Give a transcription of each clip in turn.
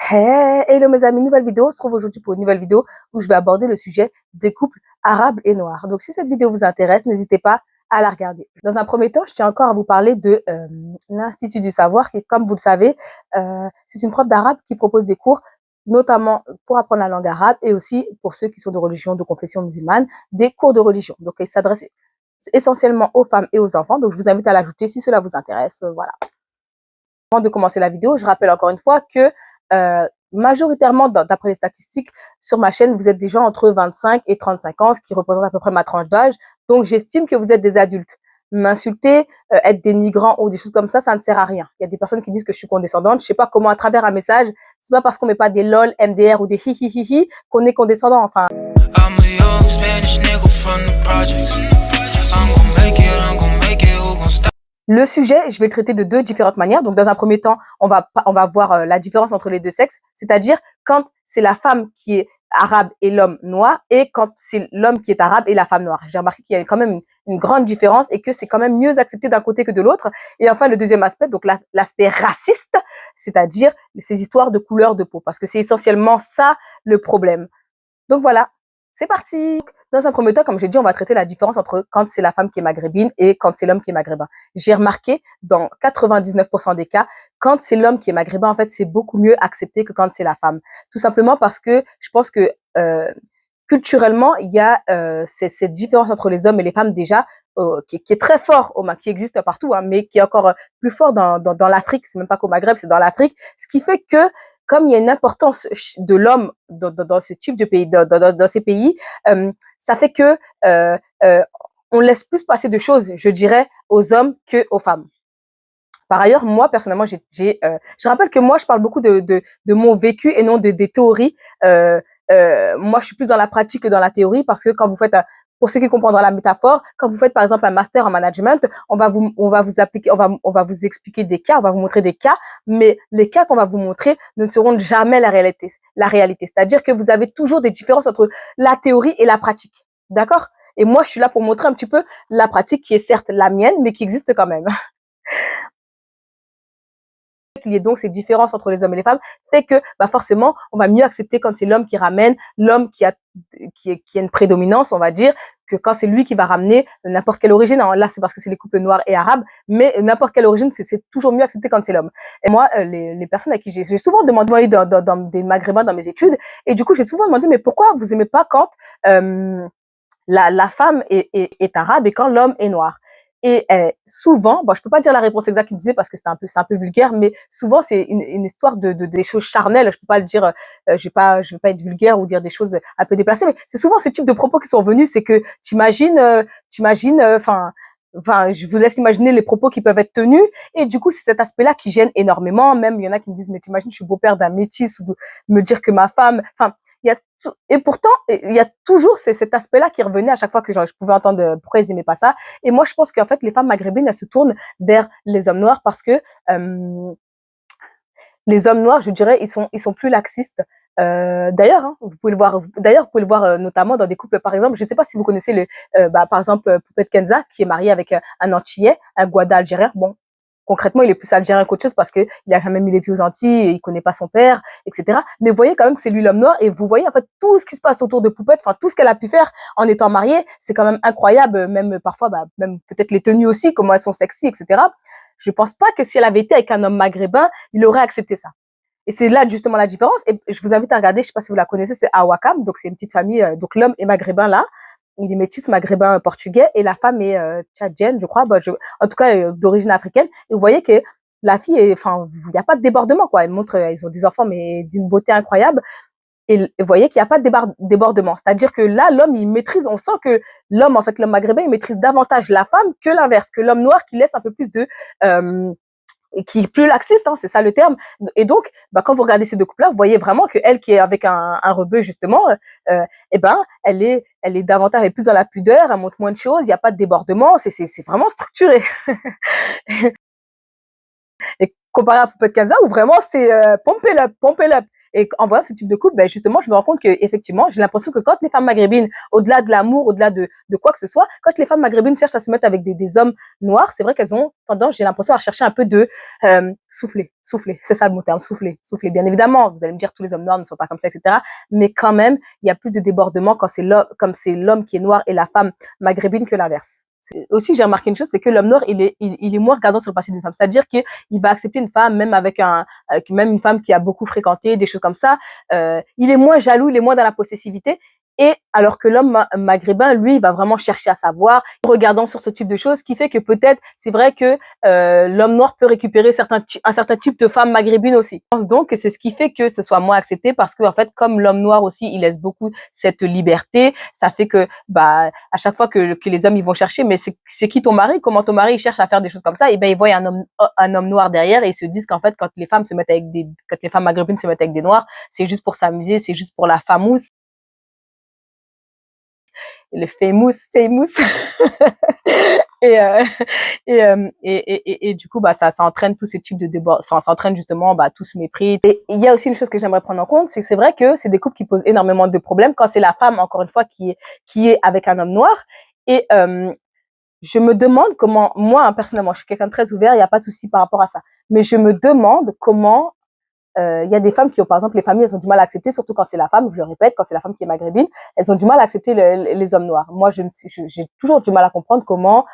Hey, hello mes amis, nouvelle vidéo. On se trouve aujourd'hui pour une nouvelle vidéo où je vais aborder le sujet des couples arabes et noirs. Donc si cette vidéo vous intéresse, n'hésitez pas à la regarder. Dans un premier temps, je tiens encore à vous parler de l'Institut du Savoir qui, comme vous le savez, c'est une prof d'arabe qui propose des cours notamment pour apprendre la langue arabe et aussi pour ceux qui sont de religion, de confession musulmane, des cours de religion. Donc il s'adresse essentiellement aux femmes et aux enfants. Donc je vous invite à l'ajouter si cela vous intéresse. Voilà. Avant de commencer la vidéo, je rappelle encore une fois que majoritairement, d'après les statistiques, sur ma chaîne, vous êtes des gens entre 25 et 35 ans, ce qui représente à peu près ma tranche d'âge. Donc, j'estime que vous êtes des adultes. M'insulter, être dénigrant ou des choses comme ça ne sert à rien. Il y a des personnes qui disent que je suis condescendante. Je sais pas comment, à travers un message, c'est pas parce qu'on met pas des lol, MDR ou des hi hi hi hi qu'on est condescendant. Enfin. Le sujet, je vais le traiter de deux différentes manières. Donc, dans un premier temps, on va voir la différence entre les deux sexes, c'est-à-dire quand c'est la femme qui est arabe et l'homme noir, et quand c'est l'homme qui est arabe et la femme noire. J'ai remarqué qu'il y a quand même une grande différence et que c'est quand même mieux accepté d'un côté que de l'autre. Et enfin, le deuxième aspect, donc l'aspect raciste, c'est-à-dire ces histoires de couleur de peau, parce que c'est essentiellement ça le problème. Donc voilà, c'est parti. Dans un premier temps, comme j'ai dit, on va traiter la différence entre quand c'est la femme qui est maghrébine et quand c'est l'homme qui est maghrébin. J'ai remarqué dans 99% des cas, quand c'est l'homme qui est maghrébin, en fait, c'est beaucoup mieux accepté que quand c'est la femme. Tout simplement parce que je pense que culturellement, il y a cette différence entre les hommes et les femmes déjà qui est très fort, qui existe partout, hein, mais qui est encore plus fort dans l'Afrique. C'est même pas qu'au Maghreb, c'est dans l'Afrique. Ce qui fait que comme il y a une importance de l'homme dans ce type de pays, dans ces pays, ça fait que on laisse plus passer de choses, je dirais, aux hommes que aux femmes. Par ailleurs, moi personnellement, je rappelle que moi je parle beaucoup de mon vécu et non des théories. Moi, je suis plus dans la pratique que dans la théorie parce que quand vous faites pour ceux qui comprendront la métaphore, quand vous faites par exemple un master en management, on va vous appliquer, on va vous expliquer des cas, on va vous montrer des cas, mais les cas qu'on va vous montrer ne seront jamais la réalité. C'est-à-dire que vous avez toujours des différences entre la théorie et la pratique. D'accord? Et moi, je suis là pour montrer un petit peu la pratique qui est certes la mienne, mais qui existe quand même. Qu'il y ait donc ces différences entre les hommes et les femmes fait que forcément on va mieux accepter quand c'est l'homme qui ramène, l'homme qui a une prédominance, on va dire, que quand c'est lui qui va ramener n'importe quelle origine. Alors là c'est parce que c'est les couples noirs et arabes, mais n'importe quelle origine c'est toujours mieux accepté quand c'est l'homme. Et moi les personnes à qui j'ai souvent demandé dans des maghrébins dans mes études, et du coup j'ai souvent demandé mais pourquoi vous aimez pas quand la femme est arabe et quand l'homme est noir? Et souvent, bon, je peux pas dire la réponse exacte qu'ils disaient parce que c'est un peu vulgaire, mais souvent c'est une histoire de des choses charnelles. Je peux pas le dire, je vais pas être vulgaire ou dire des choses un peu déplacées, mais c'est souvent ce type de propos qui sont venus. C'est que enfin, je vous laisse imaginer les propos qui peuvent être tenus, et du coup c'est cet aspect-là qui gêne énormément. Même il y en a qui me disent mais t'imagines, je suis beau-père d'un métis, ou me dire que ma femme, enfin. Et pourtant, il y a toujours cet aspect-là qui revenait à chaque fois que je pouvais entendre pourquoi ils aimaient pas ça. Et moi, je pense qu'en fait, les femmes maghrébines, elles se tournent vers les hommes noirs parce que les hommes noirs, je dirais, ils sont plus laxistes. D'ailleurs, hein, vous pouvez le voir notamment dans des couples, par exemple. Je ne sais pas si vous connaissez par exemple, Poupette Kenza, qui est mariée avec un Antillais, un Guada algérien. Bon, concrètement, il est plus algérien qu'autre chose parce que il a jamais mis les pieds aux Antilles, et il connaît pas son père, etc. Mais vous voyez quand même que c'est lui l'homme noir, et vous voyez en fait tout ce qui se passe autour de Poupette, enfin tout ce qu'elle a pu faire en étant mariée, c'est quand même incroyable. Même parfois, même peut-être les tenues aussi, comment elles sont sexy, etc. Je pense pas que si elle avait été avec un homme maghrébin, il aurait accepté ça. Et c'est là justement la différence. Et je vous invite à regarder, je sais pas si vous la connaissez, c'est Awakam, donc c'est une petite famille. Donc l'homme est maghrébin là. Il est métis maghrébin portugais et la femme est tchadienne, je crois, en tout cas d'origine africaine. Et vous voyez que la fille il n'y a pas de débordement, quoi. Ils ont des enfants mais d'une beauté incroyable. Et vous voyez qu'il n'y a pas de débordement. C'est-à-dire que là, l'homme, il maîtrise, on sent que l'homme maghrébin, il maîtrise davantage la femme que l'inverse, que l'homme noir qui laisse un peu plus qui est plus laxiste, hein, c'est ça le terme. Et donc, quand vous regardez ces deux couples-là, vous voyez vraiment que elle qui est avec un rebeu justement, elle est davantage, elle est plus dans la pudeur, elle montre moins de choses, il n'y a pas de débordement, c'est vraiment structuré. Et comparé à Poupette Kenza où vraiment c'est pump it up. Et en voyant ce type de couple, ben justement, je me rends compte que effectivement, j'ai l'impression que quand les femmes maghrébines, au-delà de l'amour, au-delà de quoi que ce soit, quand les femmes maghrébines cherchent à se mettre avec des hommes noirs, c'est vrai qu'elles ont tendance, j'ai l'impression, à chercher un peu de souffler. C'est ça le mot terme, souffler. Bien évidemment, vous allez me dire tous les hommes noirs ne sont pas comme ça, etc. Mais quand même, il y a plus de débordement quand c'est l'homme, comme c'est l'homme qui est noir et la femme maghrébine que l'inverse. Aussi, j'ai remarqué une chose, c'est que l'homme noir, il est moins regardant sur le passé d'une femme. C'est-à-dire qu'il va accepter une femme, même même une femme qui a beaucoup fréquenté, des choses comme ça. Il est moins jaloux, il est moins dans la possessivité. Et alors que l'homme maghrébin, lui, il va vraiment chercher à savoir, regardant sur ce type de choses, ce qui fait que peut-être, c'est vrai que l'homme noir peut récupérer un certain type de femme maghrébine aussi. Je pense donc que c'est ce qui fait que ce soit moins accepté, parce que en fait, comme l'homme noir aussi, il laisse beaucoup cette liberté, ça fait que à chaque fois que les hommes ils vont chercher, mais c'est qui ton mari, comment ton mari il cherche à faire des choses comme ça, et ben ils voient un homme noir derrière et ils se disent qu'en fait quand les femmes maghrébines se mettent avec des noirs, c'est juste pour s'amuser, c'est juste pour la famousse. Le famous et, et du coup ça entraîne tous ces types de débats, enfin ça entraîne justement tout ce mépris. Et il y a aussi une chose que j'aimerais prendre en compte, c'est vrai que c'est des couples qui posent énormément de problèmes quand c'est la femme, encore une fois, qui est avec un homme noir. Et je me demande comment, moi personnellement, je suis quelqu'un de très ouvert, il n'y a pas de souci par rapport à ça, mais je me demande comment il y a des femmes qui ont, par exemple, les familles, elles ont du mal à accepter, surtout quand c'est la femme, je le répète, quand c'est la femme qui est maghrébine, elles ont du mal à accepter les hommes noirs. Moi, j'ai toujours du mal à comprendre comment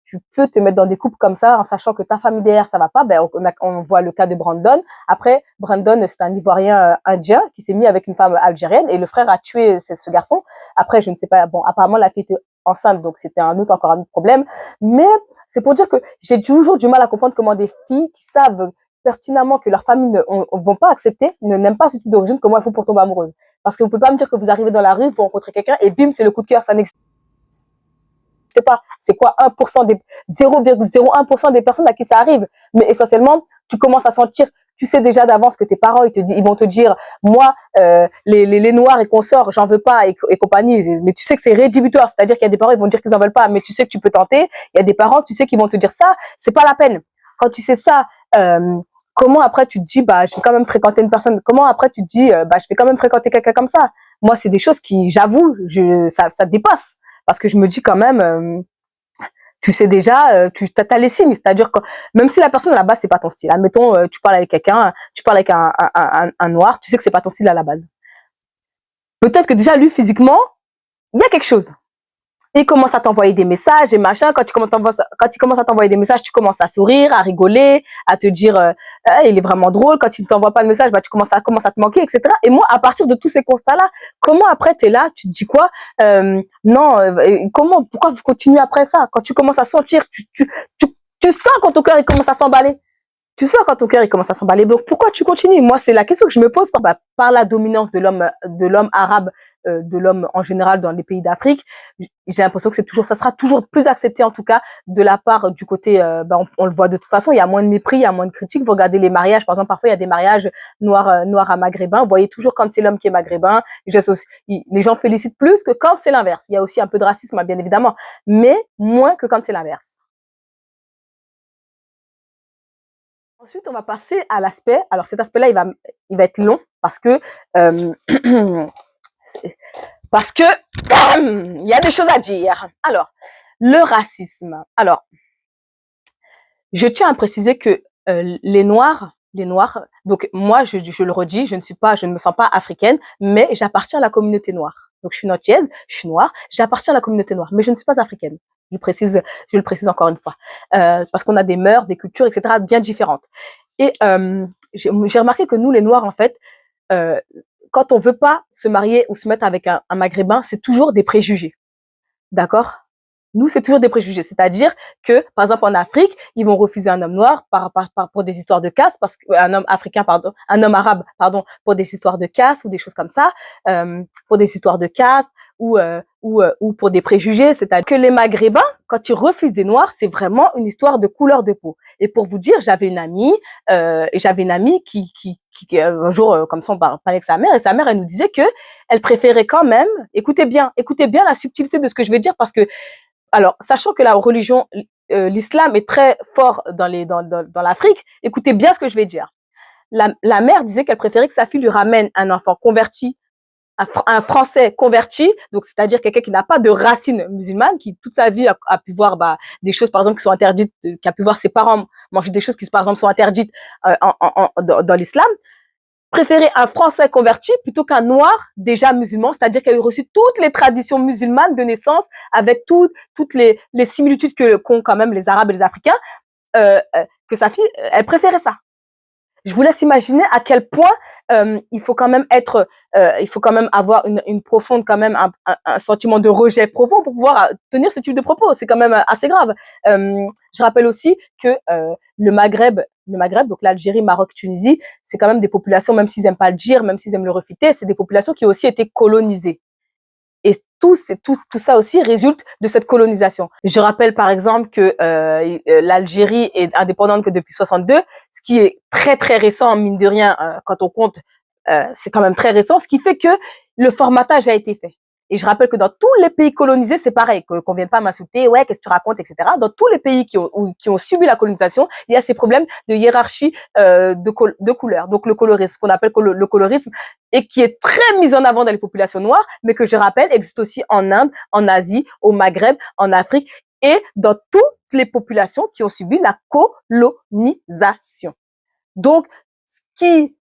tu peux te mettre dans des couples comme ça en sachant que ta famille derrière, ça va pas. Ben, on voit le cas de Brandon. Après, Brandon, c'est un Ivoirien indien qui s'est mis avec une femme algérienne et le frère a tué ce garçon. Après, je ne sais pas, bon, apparemment, la fille était enceinte, donc c'était encore un autre problème. Mais c'est pour dire que j'ai toujours du mal à comprendre comment des filles qui savent pertinemment que leur famille ne vont pas accepter, n'aiment pas ce type d'origine, comment il faut pour tomber amoureuse. Parce que vous pouvez pas me dire que vous arrivez dans la rue, vous rencontrez quelqu'un et bim, c'est le coup de cœur, ça n'existe pas. C'est quoi 0,01% des personnes à qui ça arrive. Mais essentiellement, tu commences à sentir, tu sais déjà d'avance que tes parents, ils vont te dire, moi, les noirs et consorts, j'en veux pas et compagnie. Mais tu sais que c'est rédhibitoire. C'est-à-dire qu'il y a des parents, ils vont dire qu'ils en veulent pas, mais tu sais que tu peux tenter. Il y a des parents, tu sais qu'ils vont te dire ça, c'est pas la peine. Quand tu sais ça, comment après tu te dis je vais quand même fréquenter une personne, comment après tu te dis je vais quand même fréquenter quelqu'un comme ça. Moi c'est des choses qui, j'avoue, ça dépasse, parce que je me dis quand même tu sais déjà, tu as les signes, c'est-à-dire que même si la personne à la base c'est pas ton style, admettons tu parles avec quelqu'un, tu parles avec un noir, tu sais que c'est pas ton style à la base, peut-être que déjà lui physiquement il y a quelque chose. Il commence à t'envoyer des messages et machin. Quand il commence à t'envoyer des messages, tu commences à sourire, à rigoler, à te dire il est vraiment drôle. Quand il t'envoie pas de message, tu commences à te manquer, etc. Et moi, à partir de tous ces constats-là, comment après t'es là, tu te dis quoi Non, pourquoi vous continuez après ça? Quand tu commences à sentir, tu sens quand ton cœur il commence à s'emballer. Tu sens quand ton cœur il commence à s'emballer. Donc pourquoi tu continues? Moi, c'est la question que je me pose par la dominance de l'homme arabe, de l'homme en général dans les pays d'Afrique. J'ai l'impression que c'est toujours, ça sera toujours plus accepté en tout cas de la part du côté. On le voit de toute façon, il y a moins de mépris, il y a moins de critiques. Vous regardez les mariages, par exemple, parfois il y a des mariages noirs à maghrébins. Vous voyez toujours quand c'est l'homme qui est maghrébin, les gens félicitent plus que quand c'est l'inverse. Il y a aussi un peu de racisme, bien évidemment, mais moins que quand c'est l'inverse. Ensuite, on va passer à l'aspect. Alors, cet aspect-là, il va être long parce que il y a des choses à dire. Alors, le racisme. Alors, je tiens à préciser que les Noirs. Donc moi, je le redis, je ne me sens pas africaine, mais j'appartiens à la communauté noire. Donc je suis nantiaise, je suis noire, j'appartiens à la communauté noire, mais je ne suis pas africaine. Je le précise encore une fois, parce qu'on a des mœurs, des cultures, etc. bien différentes. Et j'ai remarqué que nous, les Noirs, en fait, quand on veut pas se marier ou se mettre avec un maghrébin, c'est toujours des préjugés. D'accord? Nous, c'est toujours des préjugés. C'est-à-dire que, par exemple, en Afrique, ils vont refuser un homme noir pour des histoires de caste, parce qu'un homme africain, un homme arabe, pour des histoires de caste ou des choses comme ça, pour des histoires de caste ou pour des préjugés. C'est-à-dire que les Maghrébins, quand ils refusent des noirs, c'est vraiment une histoire de couleur de peau. Et pour vous dire, j'avais une amie qui un jour, comme ça, on parlait avec sa mère, et sa mère, elle nous disait que elle préférait quand même, écoutez bien la subtilité de ce que je vais dire, parce que alors, sachant que la religion, l'islam est très fort dans l'Afrique, écoutez bien ce que je vais dire. la mère disait qu'elle préférait que sa fille lui ramène un enfant converti, un Français converti, donc c'est-à-dire quelqu'un qui n'a pas de racines musulmanes, qui toute sa vie a pu voir des choses par exemple qui sont interdites, qui a pu voir ses parents manger des choses qui par exemple sont interdites dans l'islam, préférer un Français converti plutôt qu'un noir déjà musulman, c'est-à-dire qu'il a reçu toutes les traditions musulmanes de naissance avec toutes les similitudes qu'ont quand même les Arabes et les Africains, que sa fille, elle préférait ça. Je vous laisse imaginer à quel point il faut quand même il faut quand même avoir une profonde, quand même un sentiment de rejet profond pour pouvoir tenir ce type de propos. C'est quand même assez grave. Je rappelle aussi que le Maghreb, donc l'Algérie, Maroc, Tunisie, c'est quand même des populations, même s'ils aiment pas le dire, même s'ils aiment le refuter, c'est des populations qui ont aussi été colonisées. Et tout ça aussi résulte de cette colonisation. Je rappelle par exemple que l'Algérie est indépendante que depuis 62, ce qui est très très récent, mine de rien, quand on compte, c'est quand même très récent, ce qui fait que le formatage a été fait. Et je rappelle que dans tous les pays colonisés, c'est pareil, qu'on vienne pas m'insulter, ouais, qu'est-ce que tu racontes, etc. Dans tous les pays qui ont subi la colonisation, il y a ces problèmes de hiérarchie de couleur. Donc le colorisme, qu'on appelle le colorisme, et qui est très mis en avant dans les populations noires, mais que je rappelle existe aussi en Inde, en Asie, au Maghreb, en Afrique et dans toutes les populations qui ont subi la colonisation. Donc,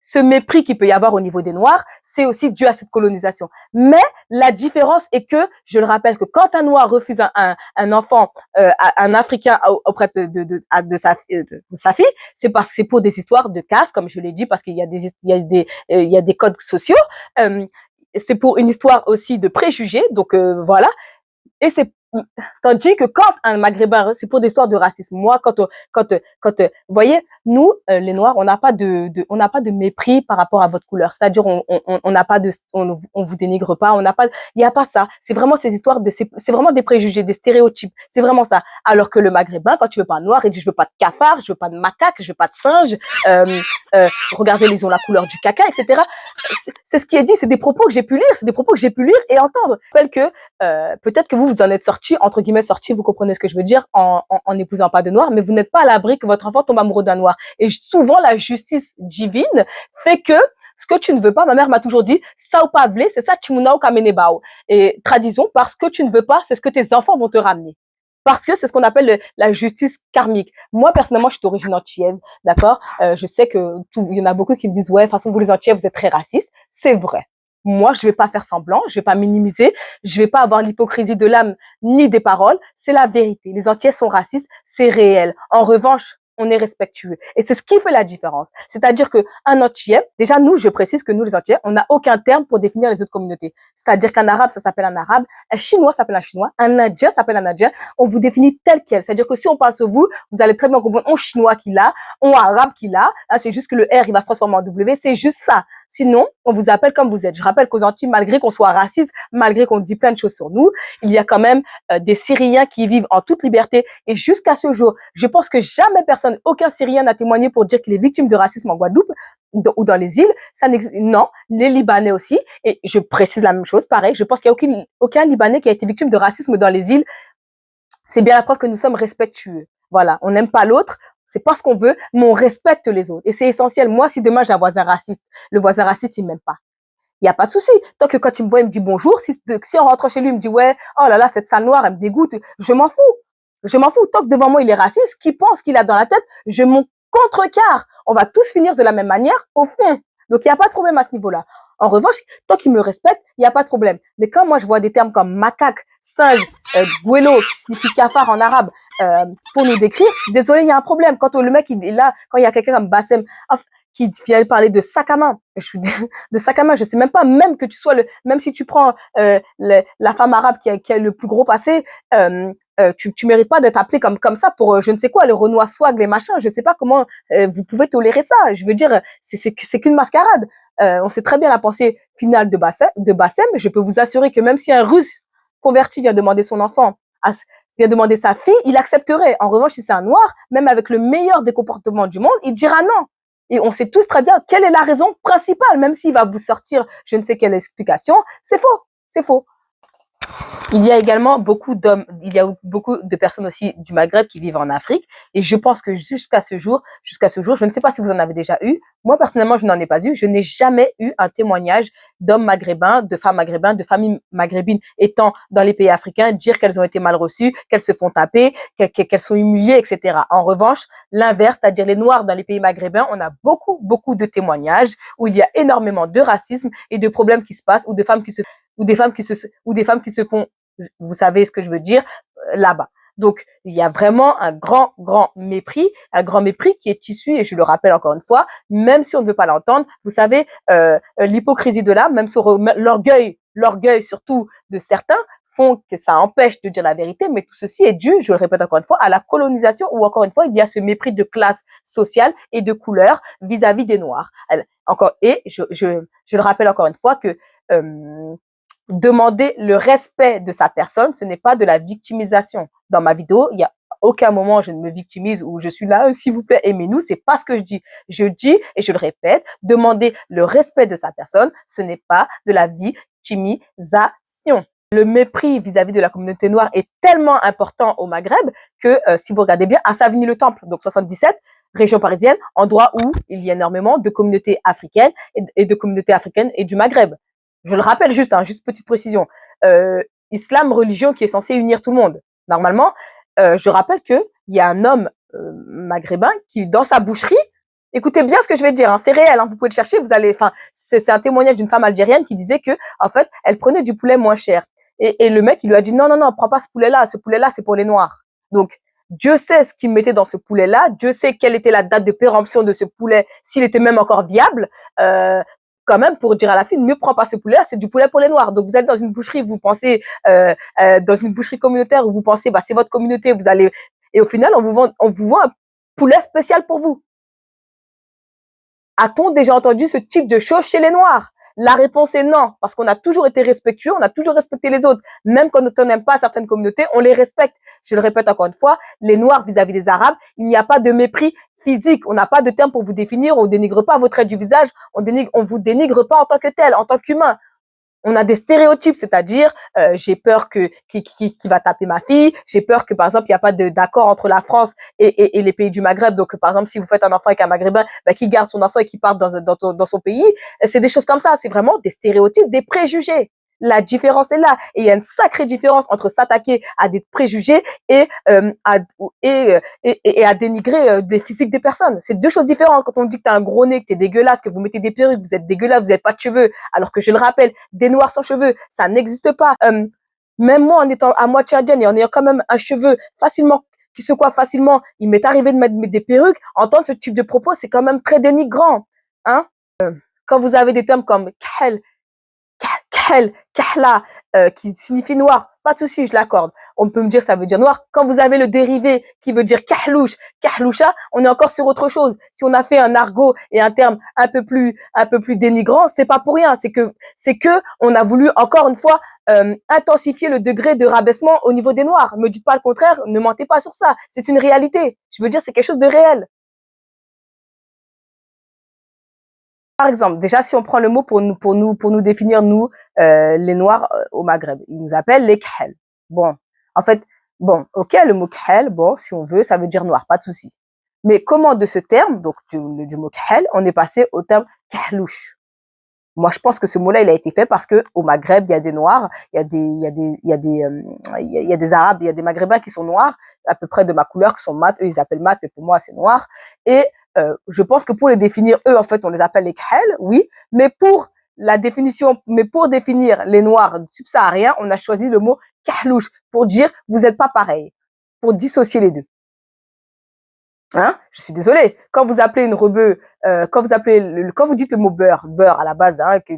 ce mépris qu'il peut y avoir au niveau des Noirs, c'est aussi dû à cette colonisation. Mais la différence est que, je le rappelle, que quand un Noir refuse un enfant, un Africain auprès de sa fille, c'est parce que c'est pour des histoires de caste, comme je l'ai dit, parce qu'il y a des codes sociaux. C'est pour une histoire aussi de préjugés. Donc voilà. Et c'est tandis que quand un Maghrébin, c'est pour des histoires de racisme. Moi, vous voyez, nous, les Noirs, on n'a pas on n'a pas de mépris par rapport à votre couleur. C'est-à-dire, on n'a pas on vous dénigre pas, il y a pas ça. C'est vraiment ces histoires c'est vraiment des préjugés, des stéréotypes. C'est vraiment ça. Alors que le Maghrébin, quand tu veux pas de noir, il dit, je veux pas de cafard, je veux pas de macaque, je veux pas de singe, regardez, ils ont la couleur du caca, etc. C'est ce qui est dit, c'est des propos que j'ai pu lire, et entendre. Je rappelle que, peut-être que vous en êtes sorti, entre guillemets sorti, vous comprenez ce que je veux dire, en n'épousant pas de noir, mais vous n'êtes pas à l'abri que votre enfant tombe amoureux d'un noir. Et souvent, la justice divine fait que ce que tu ne veux pas, ma mère m'a toujours dit, ça ou pas vlé, c'est ça, timunao kamenebao. Et traduisons, parce que tu ne veux pas, c'est ce que tes enfants vont te ramener. Parce que c'est ce qu'on appelle la justice karmique. Moi, personnellement, je suis d'origine antillaise, d'accord? Je sais que il y en a beaucoup qui me disent, ouais, de toute façon, vous les Antillais, vous êtes très racistes. C'est vrai. Moi, je vais pas faire semblant, je vais pas minimiser, je vais pas avoir l'hypocrisie de l'âme ni des paroles. C'est la vérité. Les Antillais sont racistes, c'est réel. En revanche, on est respectueux. Et c'est ce qui fait la différence. C'est-à-dire que un Antillais, déjà nous, je précise que nous, les Antillais, on n'a aucun terme pour définir les autres communautés. C'est-à-dire qu'un Arabe, ça s'appelle un Arabe, un Chinois s'appelle un Chinois, un Indien s'appelle un Indien. On vous définit tel quel. C'est-à-dire que si on parle sur vous, vous allez très bien comprendre on Chinois qui l'a, on Arabe qui l'a. C'est juste que le R, il va se transformer en W. C'est juste ça. Sinon, on vous appelle comme vous êtes. Je rappelle qu'aux Antilles, malgré qu'on soit raciste, malgré qu'on dit plein de choses sur nous, il y a quand même des Syriens qui vivent en toute liberté. Et jusqu'à ce jour, je pense que jamais aucun Syrien n'a témoigné pour dire qu'il est victime de racisme en Guadeloupe ou dans les îles. Ça n'existe. Non, les Libanais aussi. Et je précise la même chose. Pareil, je pense qu'il n'y a aucun Libanais qui a été victime de racisme dans les îles. C'est bien la preuve que nous sommes respectueux. Voilà, on n'aime pas l'autre. C'est pas ce qu'on veut, mais on respecte les autres. Et c'est essentiel. Moi, si demain j'ai un voisin raciste, le voisin raciste, il m'aime pas. Il y a pas de souci. Tant que quand il me voit, il me dit bonjour. Si en rentrant chez lui, il me dit ouais, oh là là, cette sale noire, elle me dégoûte. Je m'en fous. Je m'en fous. Tant que devant moi, il est raciste, qu'il pense qu'il a dans la tête, je m'en contrecarre. On va tous finir de la même manière, au fond. Donc, il n'y a pas de problème à ce niveau-là. En revanche, tant qu'il me respecte, il n'y a pas de problème. Mais quand moi, je vois des termes comme macaque, singe, guelo, qui signifie cafard en arabe, pour nous décrire, je suis désolée, il y a un problème. Quand le mec, il est là, quand il y a quelqu'un comme Bassem, qui vient parler de sac à main, je suis de sac à main, je sais même pas, même que tu sois même si tu prends la femme arabe qui a le plus gros passé, tu mérites pas d'être appelé comme ça pour je ne sais quoi, le Renoir swag, les machins, je sais pas comment vous pouvez tolérer ça. Je veux dire, c'est qu'une mascarade. On sait très bien la pensée finale de Bassem. Je peux vous assurer que même si un Russe converti vient demander son enfant, vient demander sa fille, il accepterait. En revanche, si c'est un Noir, même avec le meilleur des comportements du monde, il dira non. Et on sait tous très bien quelle est la raison principale, même s'il va vous sortir je ne sais quelle explication, c'est faux, c'est faux. Il y a également beaucoup d'hommes, il y a beaucoup de personnes aussi du Maghreb qui vivent en Afrique. Et je pense que jusqu'à ce jour, je ne sais pas si vous en avez déjà eu. Moi, personnellement, je n'en ai pas eu. Je n'ai jamais eu un témoignage d'hommes maghrébins, de femmes maghrébins, de familles maghrébines étant dans les pays africains, dire qu'elles ont été mal reçues, qu'elles se font taper, qu'elles sont humiliées, etc. En revanche, l'inverse, c'est-à-dire les Noirs dans les pays maghrébins, on a beaucoup, beaucoup de témoignages où il y a énormément de racisme et de problèmes qui se passent, ou de femmes qui se, ou des femmes qui se font, vous savez ce que je veux dire, là-bas. Donc, il y a vraiment un grand, grand mépris qui est issu, et je le rappelle encore une fois, même si on ne veut pas l'entendre, vous savez, l'hypocrisie de l'âme, même sur l'orgueil surtout de certains, font que ça empêche de dire la vérité, mais tout ceci est dû, je le répète encore une fois, à la colonisation, où encore une fois, il y a ce mépris de classe sociale et de couleur vis-à-vis des Noirs. Encore, et je le rappelle encore une fois que demander le respect de sa personne, ce n'est pas de la victimisation. Dans ma vidéo, il y a aucun moment je ne me victimise ou je suis là, s'il vous plaît, aimez-nous, c'est pas ce que je dis. Je dis, et je le répète, demander le respect de sa personne, ce n'est pas de la victimisation. Le mépris vis-à-vis de la communauté noire est tellement important au Maghreb que, si vous regardez bien, à Savigny-le-Temple, donc 77, région parisienne, endroit où il y a énormément de communautés africaines et de communautés africaines et du Maghreb. Je le rappelle juste, juste petite précision. Islam, religion qui est censée unir tout le monde. Normalement, je rappelle que il y a un homme maghrébin qui, dans sa boucherie, écoutez bien ce que je vais dire, c'est réel, vous pouvez le chercher, vous allez, c'est un témoignage d'une femme algérienne qui disait que, en fait, elle prenait du poulet moins cher. Et le mec, il lui a dit non, prends pas ce poulet-là, c'est pour les Noirs. Donc, Dieu sait ce qu'il mettait dans ce poulet-là, Dieu sait quelle était la date de péremption de ce poulet, s'il était même encore viable. Quand même, pour dire à la fille, ne prends pas ce poulet-là, c'est du poulet pour les Noirs. Donc, vous êtes dans une boucherie, vous pensez, dans une boucherie communautaire où vous pensez, c'est votre communauté, vous allez, et au final, on vous vend un poulet spécial pour vous. A-t-on déjà entendu ce type de choses chez les Noirs? La réponse est non, parce qu'on a toujours été respectueux, on a toujours respecté les autres. Même quand on n'aime pas certaines communautés, on les respecte. Je le répète encore une fois, les Noirs vis-à-vis des Arabes, il n'y a pas de mépris physique. On n'a pas de terme pour vous définir, on dénigre pas vos traits du visage, on vous dénigre pas en tant que tel, en tant qu'humain. On a des stéréotypes, c'est-à-dire j'ai peur qui va taper ma fille, j'ai peur que par exemple il n'y a pas d'accord entre la France et les pays du Maghreb. Donc par exemple si vous faites un enfant avec un Maghrébin, qui garde son enfant et qui part dans son pays, c'est des choses comme ça. C'est vraiment des stéréotypes, des préjugés. La différence est là, et il y a une sacrée différence entre s'attaquer à des préjugés et à dénigrer des physiques des personnes. C'est deux choses différentes. Quand on dit que t'as un gros nez, que t'es dégueulasse, que vous mettez des perruques, vous êtes dégueulasse, vous n'avez pas de cheveux, alors que je le rappelle, des noirs sans cheveux, ça n'existe pas. Même moi, en étant à moitié indienne et en ayant quand même un cheveu facilement qui se coiffe facilement, il m'est arrivé de mettre des perruques. Entendre ce type de propos, c'est quand même très dénigrant, Quand vous avez des termes comme khel, kahla, qui signifie noir, pas de souci, je l'accorde. On peut me dire ça veut dire noir. Quand vous avez le dérivé qui veut dire kahlouche, kahloucha, on est encore sur autre chose. Si on a fait un argot et un terme un peu plus dénigrant, c'est pas pour rien. C'est que on a voulu encore une fois intensifier le degré de rabaissement au niveau des noirs. Me dites pas le contraire, ne mentez pas sur ça. C'est une réalité. Je veux dire, c'est quelque chose de réel. Par exemple, déjà, si on prend le mot pour nous définir, nous, les Noirs au Maghreb, ils nous appellent les Khel. Bon, en fait, ok, le mot Khel, si on veut, ça veut dire noir, pas de souci. Mais comment de ce terme, donc du mot Khel, on est passé au terme Khlouch? Moi, je pense que ce mot-là, il a été fait parce que au Maghreb, il y a des Noirs, il y a des Arabes, il y a des Maghrébins qui sont noirs, à peu près de ma couleur, qui sont mat. Eux, ils appellent mat, mais pour moi, c'est noir. Et je pense que pour les définir, eux, en fait, on les appelle les Khel, oui, mais pour définir les Noirs subsahariens, on a choisi le mot Khlouch pour dire vous n'êtes pas pareil, pour dissocier les deux. Je suis désolée. Quand vous appelez une rebeu, quand vous dites le mot beurre à la base, que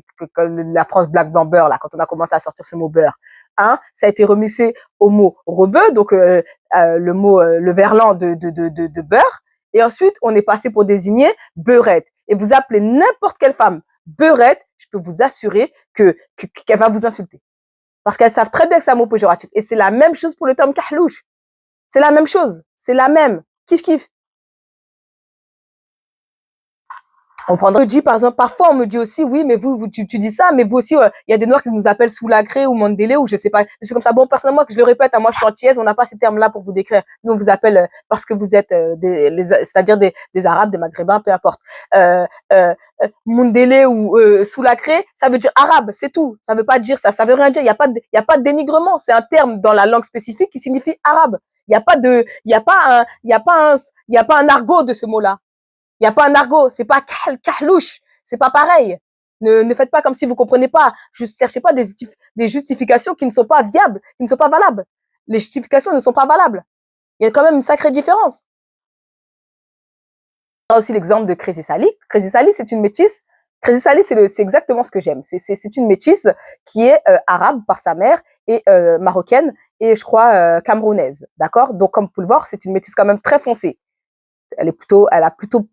la France black blanc beurre là, quand on a commencé à sortir ce mot beurre, ça a été remixé au mot rebeu, donc le mot le verlan de beurre, et ensuite on est passé pour désigner beurette. Et vous appelez n'importe quelle femme beurette, je peux vous assurer qu'elle va vous insulter, parce qu'elles savent très bien que c'est un mot péjoratif. Et c'est la même chose pour le terme kahlouche. C'est la même chose, c'est la même. Kiff kiff. On prendrait, dit, par exemple, parfois on me dit aussi, oui, mais tu dis ça, mais vous aussi, il y a des noirs qui nous appellent Soulacré ou Mandélé ou je sais pas, c'est comme ça. Bon, personnellement, que je le répète, moi, je suis antillaise, on n'a pas ces termes-là pour vous décrire. Nous, on vous appelle parce que vous êtes c'est-à-dire des Arabes, des Maghrébins, peu importe. Mandélé ou Soulacré, ça veut dire arabe, c'est tout. Ça veut pas dire ça, ça veut rien dire. Il y a pas de dénigrement. C'est un terme dans la langue spécifique qui signifie arabe. Il y a pas de, il y a pas un, il y a pas un, il y a pas un argot de ce mot-là. Il n'y a pas un argot, c'est pas kahlouche, c'est pas pareil. Ne faites pas comme si vous comprenez pas. Juste cherchez pas des justifications qui ne sont pas viables, qui ne sont pas valables. Les justifications ne sont pas valables. Il y a quand même une sacrée différence. On a aussi l'exemple de Crazy Sally. Crazy Sally, c'est une métisse. Crazy Sally, c'est exactement ce que j'aime. C'est une métisse qui est arabe par sa mère et marocaine et je crois camerounaise. D'accord? Donc, comme vous pouvez le voir, c'est une métisse quand même très foncée. Elle a plutôt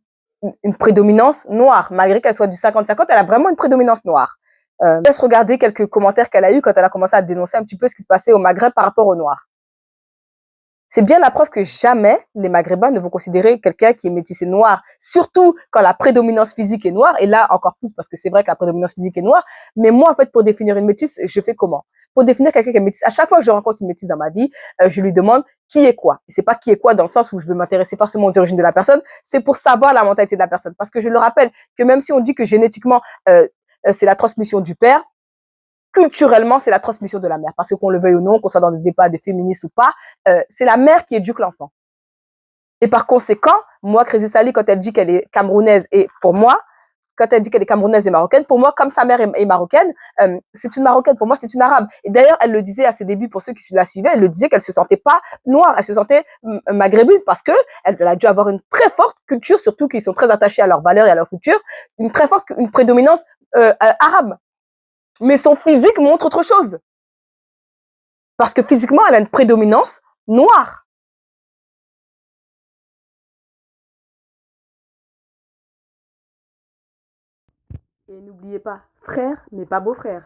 une prédominance noire, malgré qu'elle soit du 50-50, elle a vraiment une prédominance noire. Laisse regarder quelques commentaires qu'elle a eu quand elle a commencé à dénoncer un petit peu ce qui se passait au Maghreb par rapport aux Noirs. C'est bien la preuve que jamais les Maghrébins ne vont considérer quelqu'un qui est métissé noir, surtout quand la prédominance physique est noire, et là encore plus parce que c'est vrai que la prédominance physique est noire, mais moi en fait pour définir une métisse, je fais comment? Pour définir quelqu'un qui est métisse, à chaque fois que je rencontre une métisse dans ma vie, je lui demande qui est quoi. Et c'est pas qui est quoi dans le sens où je veux m'intéresser forcément aux origines de la personne, c'est pour savoir la mentalité de la personne. Parce que je le rappelle que même si on dit que génétiquement c'est la transmission du père, culturellement, c'est la transmission de la mère. Parce qu'on le veuille ou non, qu'on soit dans des débats des féministes ou pas, c'est la mère qui éduque l'enfant. Et par conséquent, moi, Crazy Sally, quand elle dit qu'elle est camerounaise, et pour moi, quand elle dit qu'elle est camerounaise et marocaine, pour moi, comme sa mère est marocaine, c'est une marocaine. Pour moi, c'est une arabe. Et d'ailleurs, elle le disait à ses débuts, pour ceux qui la suivaient, elle le disait qu'elle se sentait pas noire, elle se sentait maghrébine parce que elle a dû avoir une très forte culture, surtout qu'ils sont très attachés à leurs valeurs et à leur culture, une prédominance arabe. Mais son physique montre autre chose. Parce que physiquement, elle a une prédominance noire. Et n'oubliez pas, frère n'est pas beau-frère.